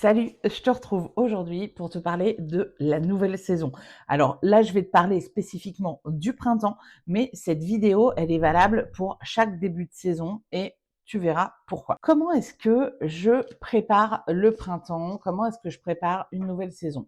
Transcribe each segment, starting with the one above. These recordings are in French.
Salut, je te retrouve aujourd'hui pour te parler de la nouvelle saison. Alors là, je vais te parler spécifiquement du printemps, mais cette vidéo, elle est valable pour chaque début de saison et tu verras pourquoi. Comment est-ce que je prépare le printemps? Comment est-ce que je prépare une nouvelle saison?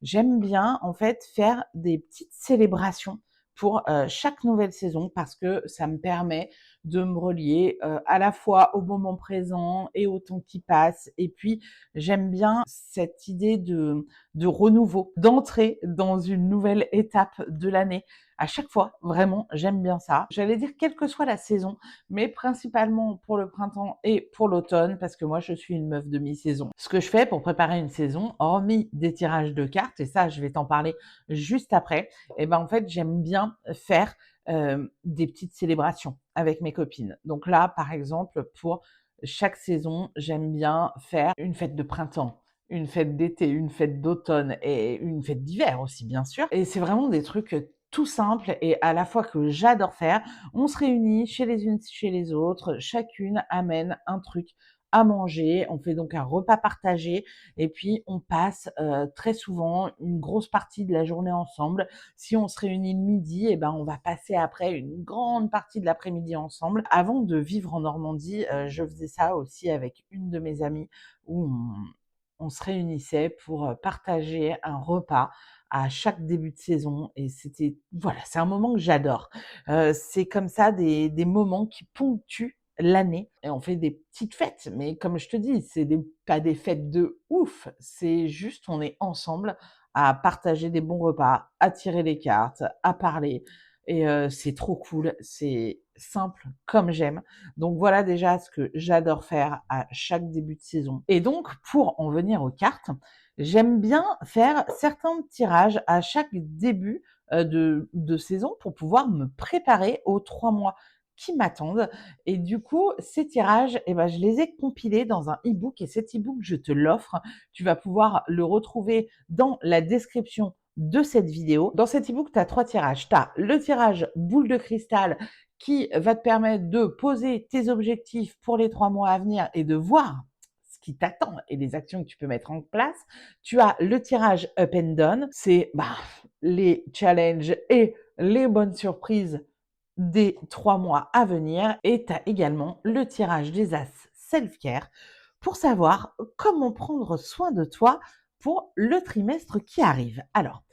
J'aime bien en fait faire des petites célébrations pour chaque nouvelle saison parce que ça me permet de me relier à la fois au moment présent et au temps qui passe. Et puis, j'aime bien cette idée de renouveau, d'entrer dans une nouvelle étape de l'année. À chaque fois, vraiment, j'aime bien ça. J'allais dire quelle que soit la saison, mais principalement pour le printemps et pour l'automne, parce que moi, je suis une meuf de mi-saison. Ce que je fais pour préparer une saison, hormis des tirages de cartes, et ça, je vais t'en parler juste après, et ben en fait, j'aime bien faire des petites célébrations avec mes copines. Donc là, par exemple, pour chaque saison, j'aime bien faire une fête de printemps, une fête d'été, une fête d'automne et une fête d'hiver aussi, bien sûr. Et c'est vraiment des trucs tout simples et à la fois que j'adore faire. On se réunit chez les unes, chez les autres, chacune amène un truc à manger. On fait donc un repas partagé et puis on passe très souvent une grosse partie de la journée ensemble. Si on se réunit le midi, eh ben on va passer après une grande partie de l'après-midi ensemble. Avant de vivre en Normandie, je faisais ça aussi avec une de mes amies où on se réunissait pour partager un repas à chaque début de saison et c'était voilà, c'est un moment que j'adore. C'est comme ça des moments qui ponctuent l'année et on fait des petites fêtes, mais comme je te dis, c'est pas des fêtes de ouf, c'est juste on est ensemble à partager des bons repas, à tirer les cartes, à parler et c'est trop cool, c'est simple comme j'aime. Donc voilà déjà ce que j'adore faire à chaque début de saison. Et donc pour en venir aux cartes, j'aime bien faire certains tirages à chaque début de saison pour pouvoir me préparer aux 3 mois qui m'attendent. Et du coup, ces tirages, eh ben, je les ai compilés dans un e-book et cet e-book, je te l'offre. Tu vas pouvoir le retrouver dans la description de cette vidéo. Dans cet e-book, tu as 3 tirages. Tu as le tirage boule de cristal qui va te permettre de poser tes objectifs pour les 3 mois à venir et de voir ce qui t'attend et les actions que tu peux mettre en place. Tu as le tirage up and down, c'est les challenges et les bonnes surprises des 3 mois à venir. Et tu as également le tirage des As Self-Care pour savoir comment prendre soin de toi pour le trimestre qui arrive. Alors,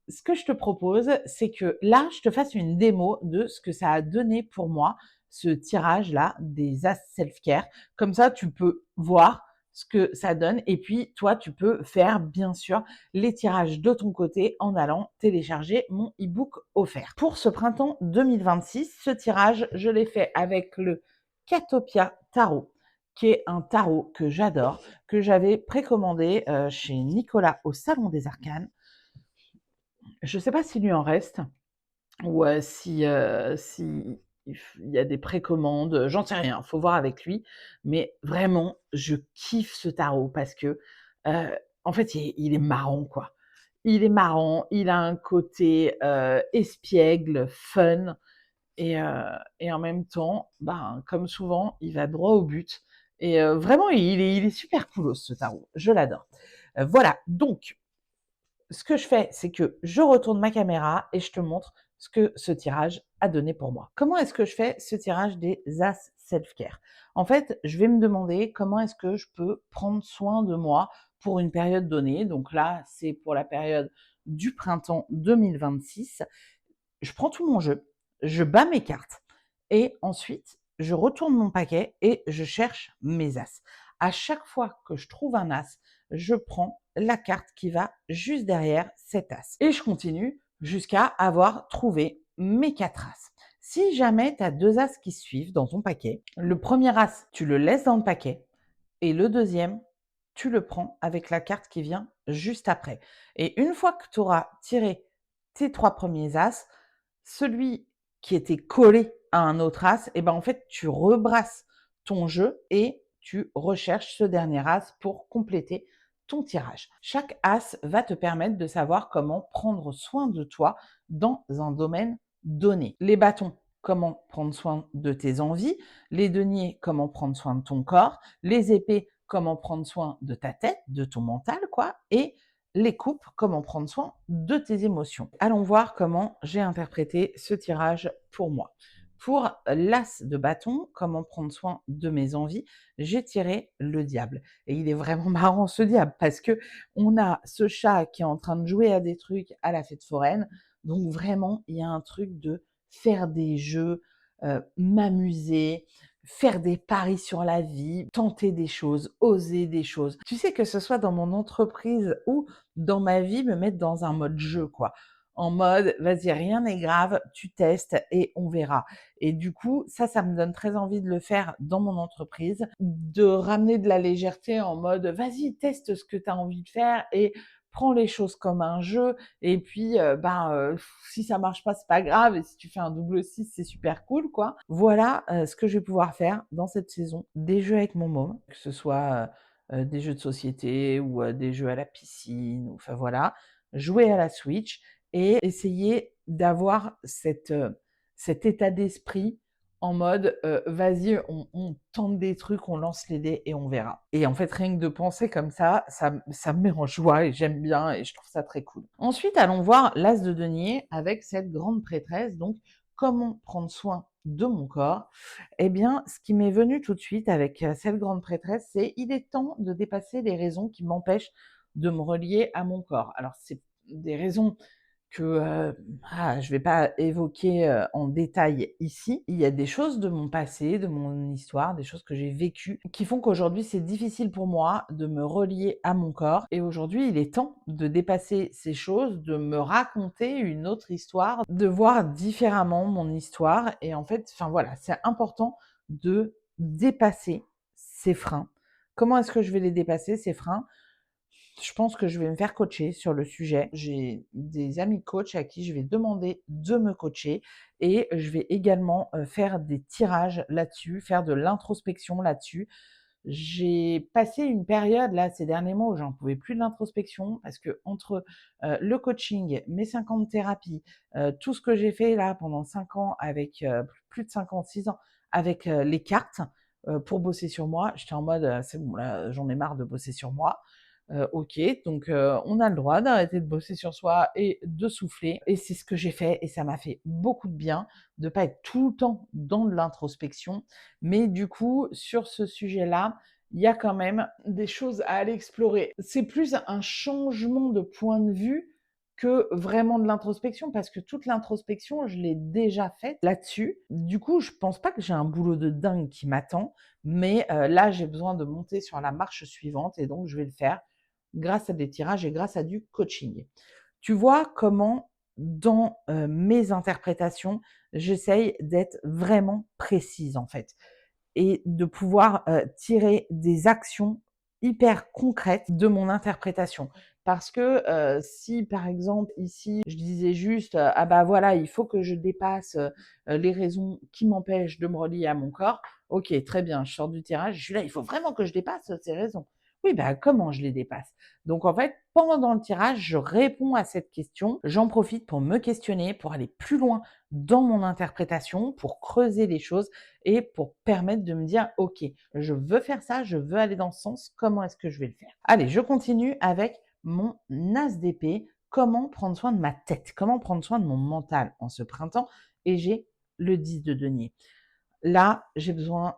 ce que je te propose, c'est que là, je te fasse une démo de ce que ça a donné pour moi, ce tirage-là des As Self-Care. Comme ça, tu peux voir ce que ça donne. Et puis, toi, tu peux faire, bien sûr, les tirages de ton côté en allant télécharger mon e-book offert. Pour ce printemps 2026, ce tirage, je l'ai fait avec le Catopia Tarot, qui est un tarot que j'adore, que j'avais précommandé chez Nicolas au Salon des Arcanes. Je ne sais pas s'il lui en reste ou si il y a des précommandes, j'en sais rien, faut voir avec lui. Mais vraiment, je kiffe ce tarot parce que, en fait, il est marrant, quoi. Il est marrant, il a un côté, espiègle, fun et en même temps, ben, comme souvent, il va droit au but et vraiment, il est super coolos ce tarot, je l'adore. Voilà, donc ce que je fais, c'est que je retourne ma caméra et je te montre ce que ce tirage a donné pour moi. Comment est-ce que je fais ce tirage des As Self-Care? En fait, je vais me demander comment est-ce que je peux prendre soin de moi pour une période donnée. Donc là, c'est pour la période du printemps 2026. Je prends tout mon jeu, je bats mes cartes et ensuite, je retourne mon paquet et je cherche mes as. À chaque fois que je trouve un as, je prends la carte qui va juste derrière cet as. Et je continue jusqu'à avoir trouvé mes 4 as. Si jamais tu as 2 as qui suivent dans ton paquet, le premier as, tu le laisses dans le paquet et le deuxième, tu le prends avec la carte qui vient juste après. Et une fois que tu auras tiré tes 3 premiers as, celui qui était collé à un autre as, et ben en fait, tu rebrasses ton jeu et tu recherches ce dernier as pour compléter ton tirage. Chaque as va te permettre de savoir comment prendre soin de toi dans un domaine donné. Les bâtons, comment prendre soin de tes envies, les deniers, comment prendre soin de ton corps, les épées, comment prendre soin de ta tête, de ton mental, quoi, et les coupes, comment prendre soin de tes émotions. Allons voir comment j'ai interprété ce tirage pour moi. Pour l'as de bâton, comment prendre soin de mes envies, j'ai tiré le diable. Et il est vraiment marrant ce diable parce que on a ce chat qui est en train de jouer à des trucs à la fête foraine. Donc vraiment, il y a un truc de faire des jeux, m'amuser, faire des paris sur la vie, tenter des choses, oser des choses. Tu sais, que ce soit dans mon entreprise ou dans ma vie, me mettre dans un mode jeu, quoi. En mode, vas-y, rien n'est grave, tu testes et on verra. Et du coup, ça me donne très envie de le faire dans mon entreprise, de ramener de la légèreté en mode, vas-y, teste ce que tu as envie de faire et prends les choses comme un jeu. Et puis, si ça marche pas, c'est pas grave. Et si tu fais un double 6, c'est super cool, quoi. Voilà ce que je vais pouvoir faire dans cette saison. Des jeux avec mon môme, que ce soit des jeux de société ou des jeux à la piscine, ou, enfin voilà, jouer à la Switch et essayer d'avoir cet état d'esprit en mode vas-y, on tente des trucs, on lance les dés et on verra. Et en fait, rien que de penser comme ça me met en joie et j'aime bien et je trouve ça très cool. Ensuite, allons voir l'as de denier avec cette grande prêtresse. Donc, comment prendre soin de mon corps? Eh bien, ce qui m'est venu tout de suite avec cette grande prêtresse, c'est il est temps de dépasser les raisons qui m'empêchent de me relier à mon corps. Alors, c'est des raisons que je vais pas évoquer en détail ici. Il y a des choses de mon passé, de mon histoire, des choses que j'ai vécues, qui font qu'aujourd'hui c'est difficile pour moi de me relier à mon corps. Et aujourd'hui, il est temps de dépasser ces choses, de me raconter une autre histoire, de voir différemment mon histoire. Et en fait, enfin voilà, c'est important de dépasser ces freins. Comment est-ce que je vais les dépasser, ces freins? Je pense que je vais me faire coacher sur le sujet. J'ai des amis coachs à qui je vais demander de me coacher et je vais également faire des tirages là-dessus, faire de l'introspection là-dessus. J'ai passé une période là ces derniers mois où j'en pouvais plus de l'introspection parce que entre le coaching, mes 5 ans de thérapie, tout ce que j'ai fait là pendant 5 ans avec plus de 5 ans, 6 ans avec les cartes pour bosser sur moi, j'étais en mode c'est bon là, j'en ai marre de bosser sur moi. OK, donc on a le droit d'arrêter de bosser sur soi et de souffler et c'est ce que j'ai fait et ça m'a fait beaucoup de bien de pas être tout le temps dans de l'introspection. Mais du coup, sur ce sujet-là, il y a quand même des choses à aller explorer. C'est plus un changement de point de vue que vraiment de l'introspection parce que toute l'introspection, je l'ai déjà faite là-dessus. Du coup, je pense pas que j'ai un boulot de dingue qui m'attend, mais là, j'ai besoin de monter sur la marche suivante et donc je vais le faire grâce à des tirages et grâce à du coaching. Tu vois comment dans mes interprétations, j'essaye d'être vraiment précise en fait et de pouvoir tirer des actions hyper concrètes de mon interprétation. Parce que si par exemple ici je disais juste ah bah voilà, il faut que je dépasse les raisons qui m'empêchent de me relier à mon corps. Ok, très bien, je sors du tirage, je suis là, il faut vraiment que je dépasse ces raisons. Oui, bah comment je les dépasse? Donc en fait, pendant le tirage, je réponds à cette question, j'en profite pour me questionner, pour aller plus loin dans mon interprétation, pour creuser les choses et pour permettre de me dire, OK, je veux faire ça, je veux aller dans ce sens, comment est-ce que je vais le faire? Allez, je continue avec mon as d'épée, comment prendre soin de ma tête, comment prendre soin de mon mental en ce printemps, et j'ai le 10 de denier. Là, j'ai besoin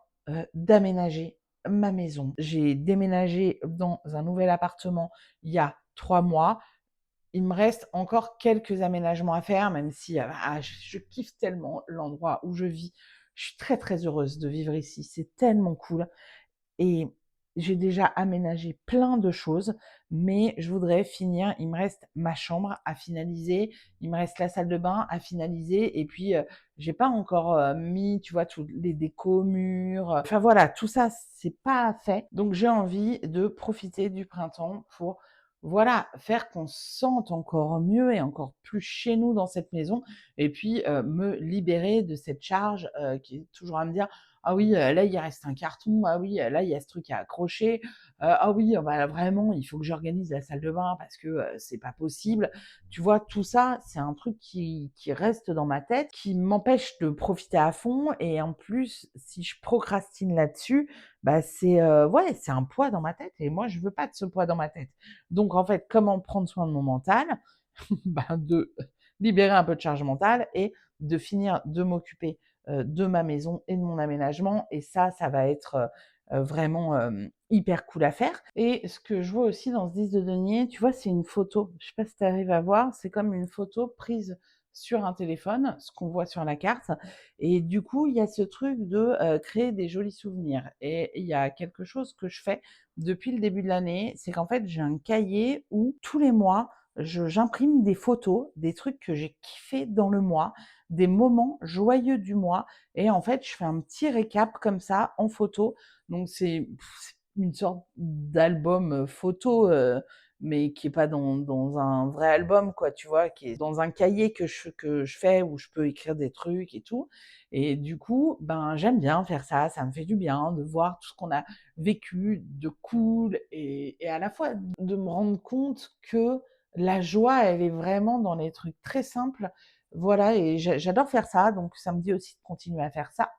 d'aménager ma maison. J'ai déménagé dans un nouvel appartement il y a 3 mois. Il me reste encore quelques aménagements à faire, même si je kiffe tellement l'endroit où je vis. Je suis très très heureuse de vivre ici. C'est tellement cool. Et j'ai déjà aménagé plein de choses, mais je voudrais finir. Il me reste ma chambre à finaliser, il me reste la salle de bain à finaliser, et puis j'ai pas encore mis, tu vois, tous les décos murs. Enfin voilà, tout ça c'est pas fait. Donc j'ai envie de profiter du printemps pour voilà, faire qu'on se sente encore mieux et encore plus chez nous dans cette maison, et puis me libérer de cette charge qui est toujours à me dire «Ah oui, là, il reste un carton. Ah oui, là, il y a ce truc à accrocher. Ah oui, bah, vraiment, il faut que j'organise la salle de bain parce que, c'est pas possible». Tu vois? Tout ça, c'est un truc qui reste dans ma tête, qui m'empêche de profiter à fond et en plus, si je procrastine là-dessus, bah, c'est, ouais, c'est un poids dans ma tête et moi, je veux pas de ce poids dans ma tête. Donc en fait, comment prendre soin de mon mental? Ben, de libérer un peu de charge mentale et de finir de m'occuper, de ma maison et de mon aménagement et ça va être, vraiment, hyper cool à faire et ce que je vois aussi dans ce 10 de denier, tu vois, c'est une photo. Je sais pas si tu arrives à voir, c'est comme une photo prise sur un téléphone, ce qu'on voit sur la carte et du coup, il y a ce truc de, créer des jolis souvenirs et il y a quelque chose que je fais depuis le début de l'année, c'est qu'en fait, j'ai un cahier où tous les mois, j'imprime des photos, des trucs que j'ai kiffé dans le mois, des moments joyeux du mois et en fait, je fais un petit récap comme ça en photo. Donc c'est une sorte d'album, photo, mais qui est pas dans un vrai album quoi, tu vois? Qui est dans un cahier que je fais où je peux écrire des trucs et tout et du coup, ben, j'aime bien faire ça, ça me fait du bien de voir tout ce qu'on a vécu de cool et à la fois de me rendre compte que la joie, elle est vraiment dans les trucs très simples. Voilà et j'adore faire ça, donc ça me dit aussi de continuer à faire ça.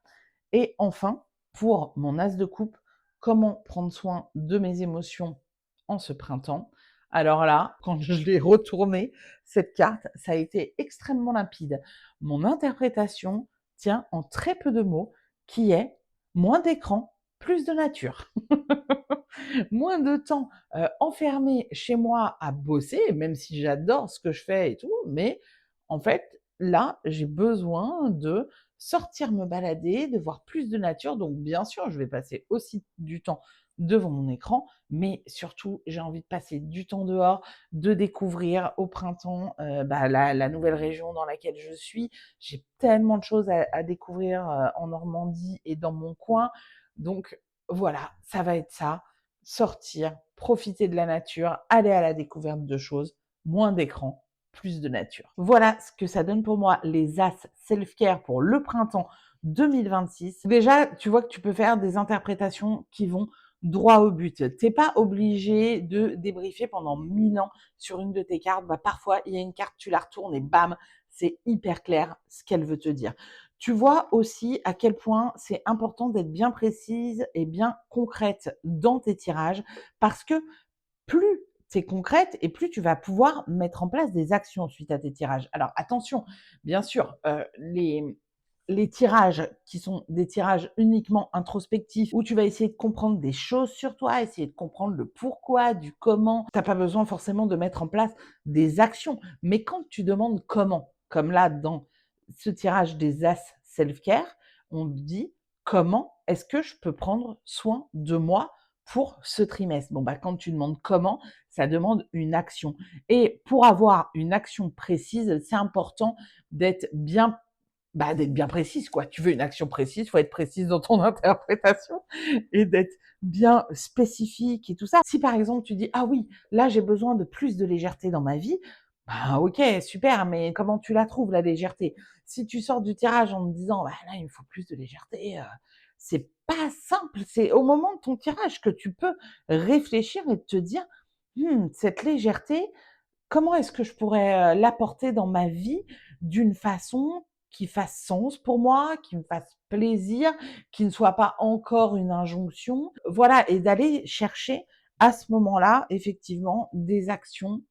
Et enfin, pour mon as de coupe, comment prendre soin de mes émotions en ce printemps? Alors là, quand je l'ai retournée, cette carte, ça a été extrêmement limpide. Mon interprétation tient en très peu de mots, qui est moins d'écran, plus de nature. Moins de temps, enfermé chez moi à bosser, même si j'adore ce que je fais et tout, mais en fait, là, j'ai besoin de sortir me balader, de voir plus de nature. Donc bien sûr, je vais passer aussi du temps devant mon écran, mais surtout, j'ai envie de passer du temps dehors, de découvrir au printemps, bah, la nouvelle région dans laquelle je suis. J'ai tellement de choses à découvrir, en Normandie et dans mon coin. Donc voilà, ça va être ça sortir, profiter de la nature, aller à la découverte de choses, moins d'écran, plus de nature. Voilà ce que ça donne pour moi les as self-care pour le printemps 2026. Déjà, tu vois que tu peux faire des interprétations qui vont droit au but. T'es pas obligé de débriefer pendant 1000 ans sur une de tes cartes. Bah, parfois, il y a une carte, tu la retournes et bam, c'est hyper clair ce qu'elle veut te dire. Tu vois aussi à quel point c'est important d'être bien précise et bien concrète dans tes tirages parce que plus tu es concrète et plus tu vas pouvoir mettre en place des actions suite à tes tirages. Alors attention, bien sûr, les tirages qui sont des tirages uniquement introspectifs où tu vas essayer de comprendre des choses sur toi, essayer de comprendre le pourquoi, du comment, tu as pas besoin forcément de mettre en place des actions. Mais quand tu demandes comment, comme là dans ce tirage des As Self-Care, on te dit: «Comment est-ce que je peux prendre soin de moi pour ce trimestre?» Bon, bah, quand tu demandes comment, ça demande une action et pour avoir une action précise, c'est important d'être bien d'être bien précise, quoi. Tu veux une action précise, faut être précise dans ton interprétation et d'être bien spécifique et tout ça. Si par exemple tu dis: «Ah oui, là j'ai besoin de plus de légèreté dans ma vie», bah, OK, super, mais comment tu la trouves la légèreté? Si tu sors du tirage en me disant: «Bah, là il me faut plus de légèreté», c'est pas simple. C'est au moment de ton tirage que tu peux réfléchir et te dire: «Mmh, cette légèreté, comment est-ce que je pourrais, l'apporter dans ma vie d'une façon qui fasse sens pour moi, qui me fasse plaisir, qui ne soit pas encore une injonction?» Voilà et d'aller chercher à ce moment-là, effectivement, des actions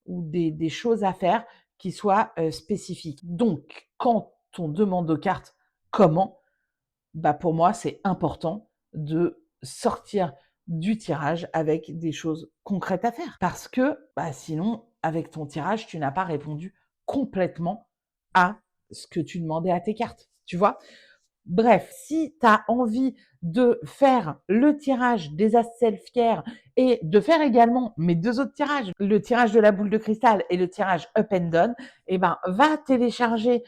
ou des choses à faire qui soient, spécifiques. Donc quand on demande aux cartes: «Comment?» bah, pour moi, c'est important de sortir du tirage avec des choses concrètes à faire. Parce que, bah, sinon, avec ton tirage, tu n'as pas répondu complètement à ce que tu demandais à tes cartes, tu vois? Bref, si tu as envie de faire le tirage des As Self-Care et de faire également mes 2 autres tirages, le tirage de la boule de cristal et le tirage Up and Down, eh ben, va télécharger,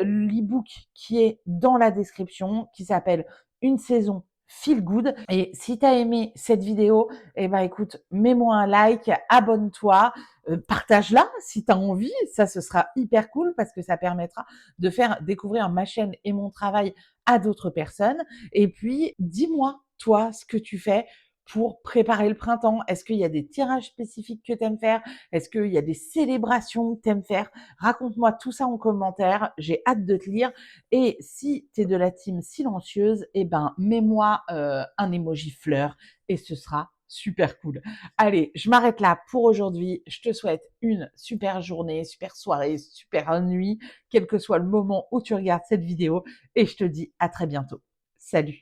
l'e-book qui est dans la description, qui s'appelle «Une saison feel good. Et si tu as aimé cette vidéo, eh ben écoute, mets-moi un like, abonne-toi, partage-la si tu as envie. Ça, ce sera hyper cool parce que ça permettra de faire découvrir ma chaîne et mon travail à d'autres personnes. Et puis, dis-moi, toi, ce que tu fais pour préparer le printemps. Est-ce qu'il y a des tirages spécifiques que tu aimes faire? Est-ce qu'il y a des célébrations que tu aimes faire? Raconte-moi tout ça en commentaire. J'ai hâte de te lire. Et si tu es de la team silencieuse, eh ben, mets-moi un emoji fleur et ce sera super cool. Allez, je m'arrête là pour aujourd'hui. Je te souhaite une super journée, super soirée, super nuit, quel que soit le moment où tu regardes cette vidéo. Et je te dis à très bientôt. Salut!